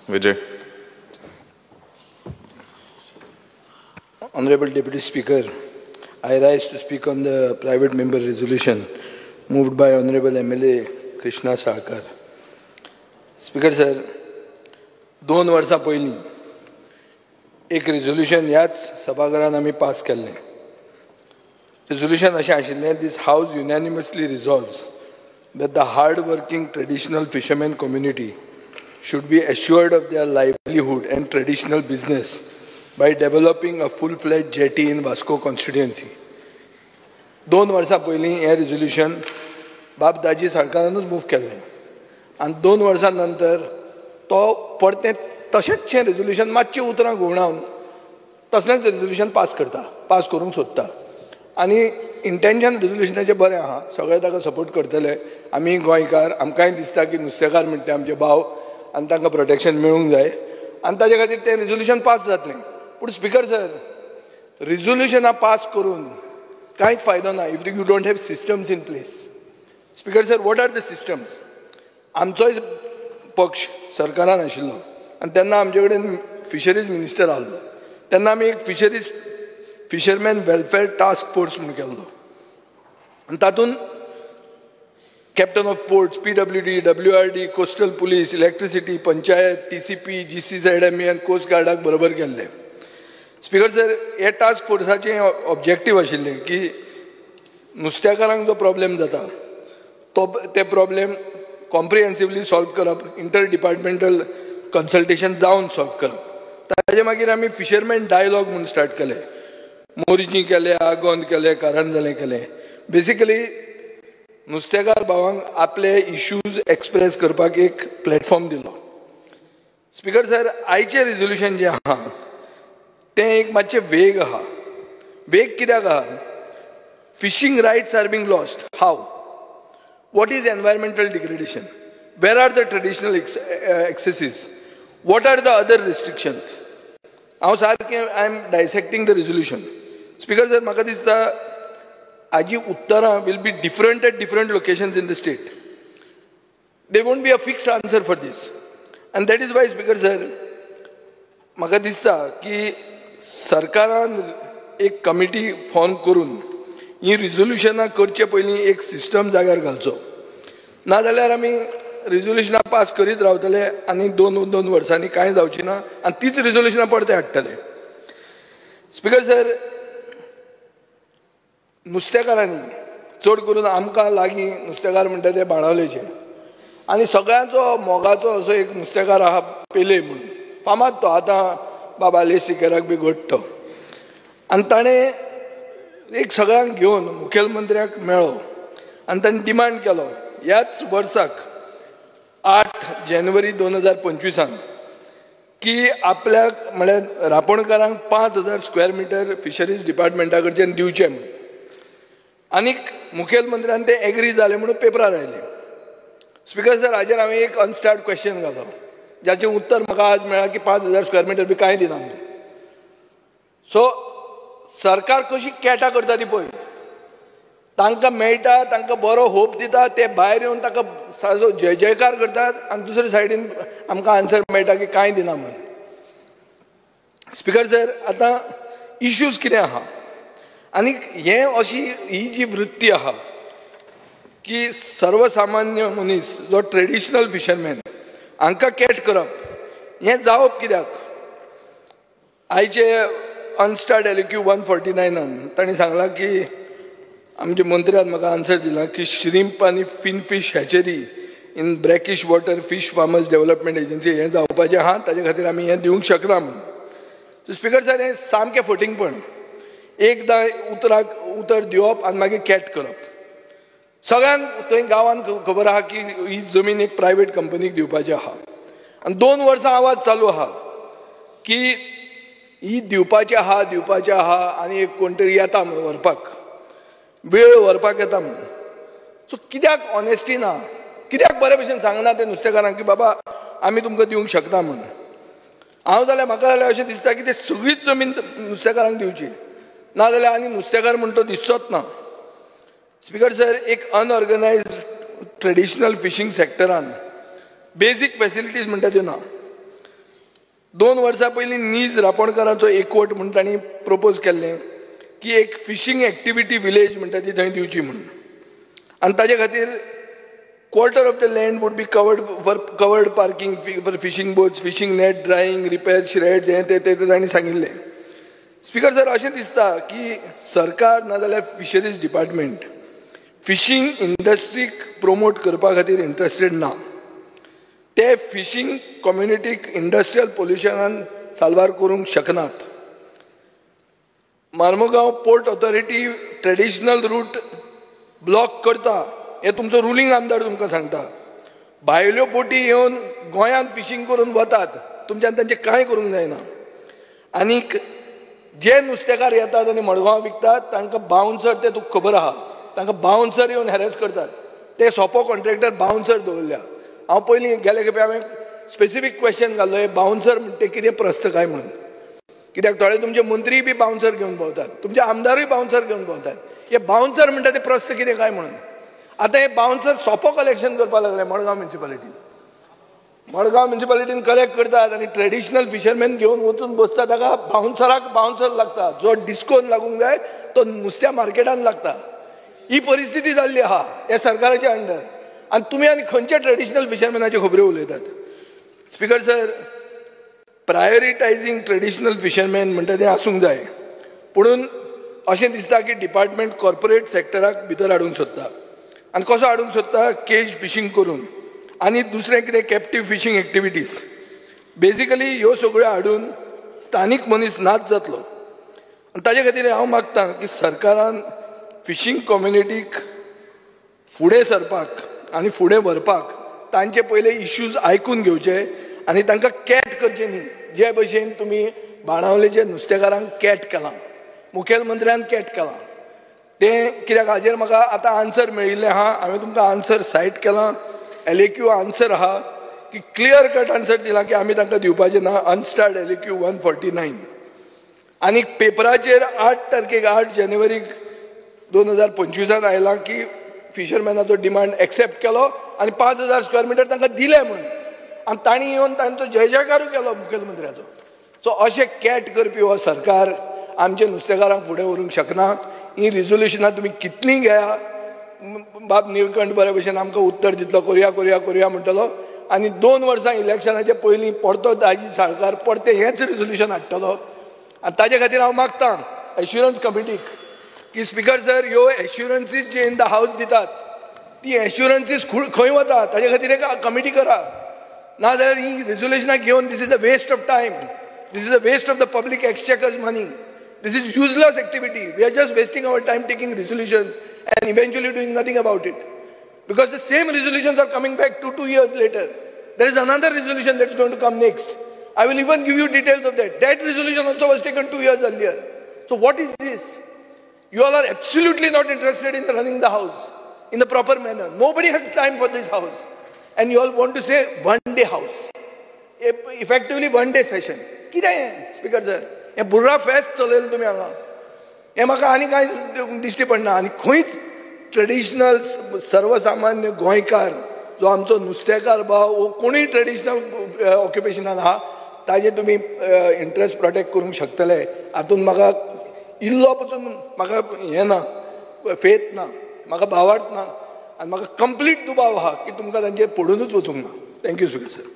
Vijay. Honorable Deputy Speaker, I rise to speak on the private member resolution moved by Honorable MLA Krishna Sahakar. Speaker sir, 2 वर्सां पयलीं एक resolution ह्याच सभाघरांत आमी pass केल्लें. Resolution अशें आशिल्लें, this house unanimously resolves that the hard-working traditional fishermen community should be assured of their livelihood and traditional business by developing a full-fledged jetty in Vasco constituency. 2 वर्सां पयलीं हें resolution बाब दाजी सरकारानूच मूव केल्लें आनी 2 वर्सां नंतर तो परतें तशेंच resolution मातशें उतरां घुंवडावन तसलेंच resolution पास करूंक सोदता. आनी इंटेंशन resolutionचें बरें आहा, सगळे ताका सपोर्ट करतले. आमी गोंयकार, आमकांय दिसता की नुस्तेकार म्हणटा आमचे भाव आनी तांकां प्रोटेक्शन मेळूंक जाय आनी ताजे खातीर तें resolution पास जातलें. पूण स्पीकर सर, resolution पास करून कांयच फायदो ना if you don't have systems in place. Speaker sir, what are the systems? आमचोय पक्ष सरकारान आशिल्लो आनी तेन्ना आमचे कडेन फिशरीज मिनिस्टर आहलो. तेन्ना आमी एक फिशरमॅन वेलफेअर टास्क फोर्स म्हणून केल्लो आनी तातूंत captain of ports, PWD, WRD, coastal police, electricity, panchayat, TCP, GCZME आनी कोस्ट गार्डाक बरोबर केल्ले. स्पीकर सर, हे टास्क फोर्साचें ऑब्जेक्टीव आशिल्लें की नुस्तेकारांक जो प्रॉब्लेम जाता ते प्रॉब्लेम कॉम्प्रिहेन्सिवली सॉल्व करप, इंटर डिपार्टमेंटल कन्सल्टेशन जावन सॉल्व करप. ताजे मागीर आमी फिशरमॅन डायलॉग म्हणून स्टार्ट केले. मोरजी केले, आगोंद केले, कारंजाले केले. बेसिकली नुस्तेकार भावांक आपले इश्यूज एक्सप्रेस करपाक एक प्लॅटफॉर्म दिलो. स्पीकर सर, आयचें रिजोल्युशन जें आहा तें एक मातशें वेग आहा. वेग कित्याक आहा? Fishing rights are being lost. How? What is environmental degradation? Where are the traditional excesses? What are the other restrictions? I am dissecting the resolution. Speaker sir, म्हाका दिसता हाजी उत्तरां will be different at different locations in the state. There won't be a fixed answer for this. And that is why, Speaker sir, म्हाका दिसता की सरकारान एक committee form करून ही रिजोल्युशनां करचे पयलीं एक सिस्टम जाग्यार घालचो. नाजाल्यार आमी रिजोल्युशनां पास करीत रावतले आनी 2 वर्सांनी कांय जावची ना आनी तीच रिजोल्युशनां परते हाडटले. स्पीकर सर, नुस्तेकारांनी चड करून आमकां लागीं नुस्तेकार म्हणटा ते बाणावलेचे आनी सगळ्यांचो मोगाचो असो एक नुस्तेकार आहा पेले म्हणून, फामाद तो. आतां बाबा लेसिकेराक बी घडटो. आनी ताणें एक सगळ्यांक घेवन मुखेलमंत्र्याक मेळ्ळो आनी ताणें डिमांड केलो ह्याच वर्साक 8 जानेवारी 2025 की आपल्याक म्हळ्यार रापणकारांक 5000 स्क्वेअर मिटर फिशरीज डिपार्टमेंटा कडच्यान दिवचे म्हणून. आनीक मुखेलमंत्र्यान ते एग्री जाले म्हणून पेपरार आयले. स्पीकर सर, हाजेर हांवें एक अनस्टार्ड क्वेश्चन घालो जाचें उत्तर म्हाका आज मेळ्ळां की 5000 स्क्वेअर मिटर बी कांय दिना म्हणून. सो सरकार कशी कॅटा करता ती पळय. तांकां मेळटा, तांकां बरो होप दिता, ते भायर येवन ताका साजो जय जयकार करतात आनी दुसरे सायडीन आमकां आन्सर मेळटा की कांय दिना म्हणून. स्पीकर सर, आतां इश्यूज कितें आहा आनी ही जी वृत्ती आहा की सर्वसामान्य मनीस जो ट्रेडिशनल फिशरमॅन हांकां कॅट करप, हें जावप कित्याक? आयचे अनस्टार्ड LQ 149 तांणी सांगलां की आमचे मंत्र्यान म्हाका आन्सर दिला की श्रिंप आनी finfish hatchery in brackish water fish farmers development agency हें जावपाचें आहा, ताजे खातीर आमी हें दिवंक शकना म्हणून. सो स्पीकर सर, हें सामकें फटींगपण. एकदां उतर दिवप आनी मागीर कॅट करप. सगळ्यांक थंय गांवांत खबर आहा की ही जमीन एक प्रायवेट कंपनीक दिवपाची आहा आनी 2 वर्सां आवाज चालू आहा की ही दिवपाची आहा आनी एक कोण तरी येता म्हणून व्हरपाक, वेळ व्हरपाक येता म्हणून. सो कित्याक ऑनेस्टी ना? कित्याक बरे भशेन सांगना ते नुस्तेकारांक की बाबा आमी तुमकां दिवंक शकता म्हणून? म्हाका जाल्यार अशें दिसता की ते सगळीच जमीन नुस्तेकारांक दिवची, नाजाल्यार आनी नुस्तेकार म्हणटा तो दिसचोच ना. स्पीकर सर, एक अनऑर्गनायज्ड ट्रेडिशनल फिशींग सेक्टरान बेसीक फॅसिलिटीज म्हणटा त्यो ना. 2 वर्सां पयलीं नीज रापणकारांचो एकवट म्हूण तांणी प्रपोज केल्लें की एक फिशींग एक्टिविटी विलेज म्हणटा ती थंय दिवची म्हणून, आनी ताजे खातीर quarter of the land would be covered parking for fishing boats, fishing net, drying, repair, shreds हें ते तांणी सांगिल्लें. स्पीकर सर, अशें दिसता की सरकार नाजाल्यार फिशरीज डिपार्टमेंट फिशींग इंडस्ट्रीक प्रमोट करपा खातीर इंट्रस्टेड ना. ते फिशींग कम्युनिटीक इंडस्ट्रियल पोल्युशनान साल्वार करूंक शकनात. Mormugao port authority traditional route block करता हे तुमचो रुलींग आमदार तुमकां सांगता. भायल्यो बोटी येवन गोंयांत फिशींग करून वतात, तुमच्यान तांचें कांय करूंक जायना. आनीक जे नुस्तेकार येतात आनी मडगांव विकतात तांकां बाउन्सर, ते तुका खबर आहा, तांकां बाउन्सर येवन हॅरेस करतात. ते सोंपो कॉन्ट्रॅक्टर बाउन्सर दवरल्या. हांव पयलीं गेले खेपे हांवें स्पेसिफीक क्वेश्चन घाल्लो, हे बाउन्सर म्हणटा कितें प्रस्त काय म्हणून. कित्याक थोडे तुमचे मंत्री बी बाउन्सर घेवन भोंवतात, तुमचे आमदारूय बाउन्सर घेवन भोंवतात. हे बाउन्सर म्हणटा ते प्रस्त कितें काय म्हणून. आतां हे बाउन्सर सोंपो कलेक्शन करपाक लागले मडगांव म्युनिसिपालिटीन. मडगांव म्युनिसिपालिटीन कलेक्ट करतात आनी ट्रेडिशनल फिशरमॅन घेवन वचून बसता. ताका बाउन्सराक बाउन्सर लागता, जो डिस्कोन लागूंक जाय तो नुस्त्या मार्केटान लागता. ही परिस्थिती जाल्ली आहा ह्या सरकाराच्या अंडर. आनी तुमी आनी खंयच्या ट्रेडिशनल फिशरमॅनाच्यो खबऱ्यो उलयतात. स्पीकर सर, प्रायोरिटायझींग ट्रेडिशनल फिशरमॅन म्हणटा तें आसूंक जाय, पुणून अशें दिसता की डिपार्टमेंट कॉर्पोरेट सॅक्टराक भितर हाडूंक सोदता. आनी कसो हाडूंक सोदता? केज फिशींग करून आनी दुसरें कितें कॅप्टीव फिशींग एक्टिविटीज. बेजिकली ह्यो सगळ्यो हाडून स्थानीक मनीस नाच जातलो. आनी ताजे खातीर हांव मागतां की सरकारान फिशींग कम्युनिटीक फुडें सरपाक आनी फुडें व्हरपाक तांचे पयले इश्यूज आयकून घेवचे आनी तांकां कॅट करचें न्ही. जे भशेन तुमी बाणावलेच्या नुस्तेकारांक कॅट केलां, मुखेलमंत्र्यान कॅट केलां, तें कित्याक हाजेर म्हाका आतां आन्सर मेळिल्लें आहा. हांवें तुमकां आन्सर सायट केलां, LAQ आन्सर आहा की क्लियर कट आन्सर दिलां की आमी तांकां दिवपाचें ना. Unstarred LAQ 149. आनी पेपराचेर 8 तारखेक 8 जानेवारीक 2025 आयलां की फिशरमॅनाचो डिमांड एक्सेप्ट केलो आनी 5000 स्क्वेअर मिटर तांकां दिले म्हणून. आनी तांणी येवन तांचो जय जयकारूय केलो मुखेलमंत्र्याचो. सो अशें कॅट करपी हो सरकार आमच्या नुस्तेकारांक फुडें व्हरूंक शकना. ही रिजोल्युशनां तुमी कितलीं घेया, बाब निळकंठ बरे भशेन आमकां उत्तर दितलो, करया करया करया म्हणटलो, आनी 2 वर्सां इलेक्शनाच्या पयलीं परतो दाजी साळकार परते हेंच रिजोल्युशन हाडटलो. आनी ताजे खातीर हांव मागतां एश्युरन्स कमिटीक की स्पीकर सर, ह्यो एश्युरन्सीस जे इन द हावस दितात ती एश्युरन्सीस खंय वता ताजे खातीर एक कमिटी करा. नाजाल्यार ही रिजोल्युशनां घेवन this is a waste of time, this is a waste of the public exchequer's money. This is useless activity. We are just wasting our time taking resolutions and eventually doing nothing about it. Because the same resolutions are coming back 2 years later. There is another resolution that's going to come next. I will even give you details of that. That resolution also was taken 2 years earlier. So what is this? You all are absolutely not interested in running the house in the proper manner. Nobody has time for this house. And you all want to say one-day house. Effectively one-day session. कितें speaker sir? हे बुर्रा फेस्त चलयलें तुमी हांगा. हें म्हाका आनी कांय दिश्टी पडना. आनी खंयच ट्रेडिशनल सर्वसामान्य गोंयकार जो आमचो नुस्तेकार भाव वो कोणूय ट्रेडिशनल ऑक्युपेशनान आहा ताजे तुमी इंट्रस्ट प्रोटेक्ट करूंक शकतले हातून म्हाका इल्लो पसून म्हाका हें ना, फेथ ना, म्हाका भावार्थ ना, आनी म्हाका कंप्लीट दुबाव आहा की तुमकां तांचेर पडूनूच वचूंक ना. Thank you speaker sir.